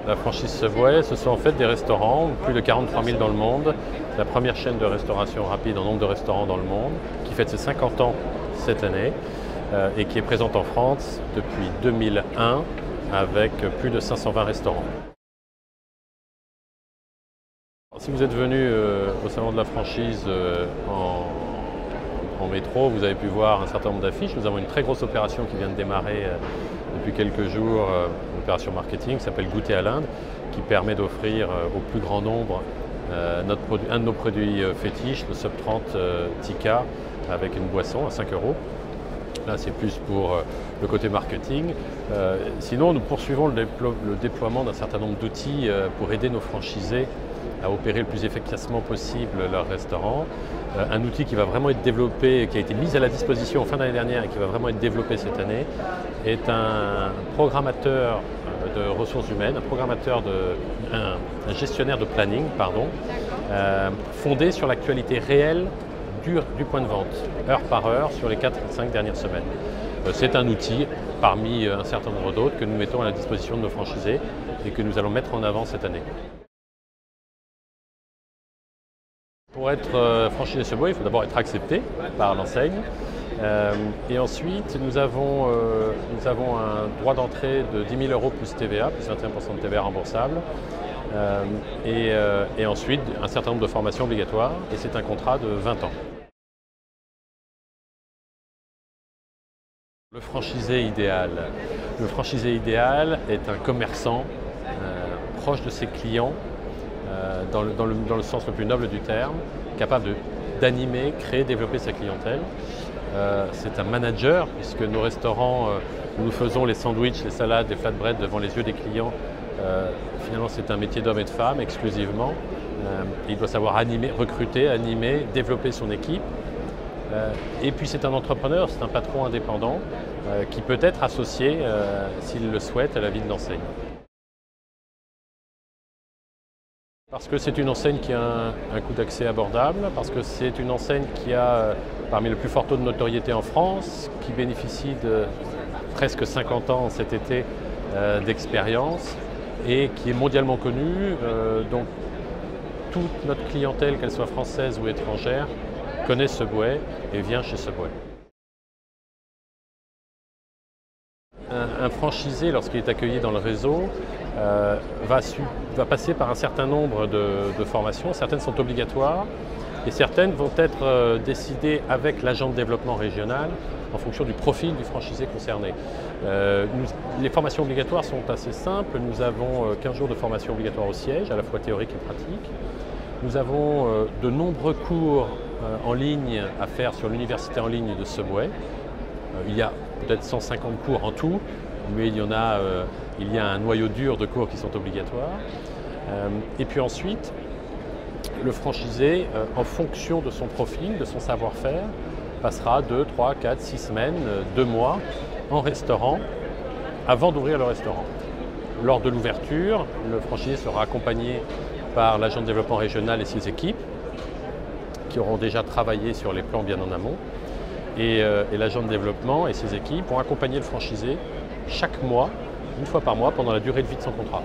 La franchise Subway, ce sont en fait des restaurants, plus de 43 000 dans le monde. C'est la première chaîne de restauration rapide en nombre de restaurants dans le monde, qui fête ses 50 ans cette année et qui est présente en France depuis 2001 avec plus de 520 restaurants. Si vous êtes venu au salon de la franchise en métro, vous avez pu voir un certain nombre d'affiches. Nous avons une très grosse opération qui vient de démarrer depuis quelques jours, une opération marketing qui s'appelle Goûter à l'Inde, qui permet d'offrir au plus grand nombre un de nos produits fétiches, le Sub 30 Tikka, avec une boisson à 5 €. Là, c'est plus pour le côté marketing. Sinon, nous poursuivons le déploiement d'un certain nombre d'outils pour aider nos franchisés à opérer le plus efficacement possible leur restaurant. Un outil qui va vraiment être développé, qui a été mis à la disposition en fin d'année dernière et qui va vraiment être développé cette année, est un programmateur de ressources humaines, un gestionnaire de planning, fondé sur l'actualité réelle du point de vente, heure par heure, sur les 4-5 dernières semaines. C'est un outil parmi un certain nombre d'autres que nous mettons à la disposition de nos franchisés et que nous allons mettre en avant cette année. Pour être franchisé Subway, il faut d'abord être accepté par l'enseigne. Et ensuite, nous avons un droit d'entrée de 10 000 € plus TVA, plus 21% de TVA remboursable. Et ensuite, un certain nombre de formations obligatoires. Et c'est un contrat de 20 ans. Le franchisé idéal. Le franchisé idéal est un commerçant proche de ses clients, dans le sens le plus noble du terme, capable d'animer, créer, développer sa clientèle. C'est un manager, puisque nos restaurants, nous faisons les sandwichs, les salades, les flatbreads devant les yeux des clients. Finalement, c'est un métier d'homme et de femme exclusivement. Il doit savoir recruter, animer, développer son équipe. Et puis c'est un entrepreneur, c'est un patron indépendant qui peut être associé, s'il le souhaite, à la vie de l'enseigne. Parce que c'est une enseigne qui a un coût d'accès abordable, parce que c'est une enseigne qui a parmi le plus fort taux de notoriété en France, qui bénéficie de presque 50 ans cet été d'expérience et qui est mondialement connue. Donc toute notre clientèle, qu'elle soit française ou étrangère, connaît Subway et vient chez Subway. Un franchisé, lorsqu'il est accueilli dans le réseau, va passer par un certain nombre de formations. Certaines sont obligatoires et certaines vont être décidées avec l'agent de développement régional en fonction du profil du franchisé concerné. Les formations obligatoires sont assez simples. Nous avons 15 jours de formation obligatoire au siège, à la fois théorique et pratique. Nous avons de nombreux cours en ligne à faire sur l'université en ligne de Subway. Il y a peut-être 150 cours en tout, mais il y a un noyau dur de cours qui sont obligatoires. Et puis ensuite, le franchisé, en fonction de son profil, de son savoir-faire, passera 2, 3, 4, 6 semaines, 2 mois en restaurant avant d'ouvrir le restaurant. Lors de l'ouverture, le franchisé sera accompagné par l'agent de développement régional et ses équipes qui auront déjà travaillé sur les plans bien en amont. Et l'agent de développement et ses équipes vont accompagner le franchisé chaque mois, une fois par mois, pendant la durée de vie de son contrat.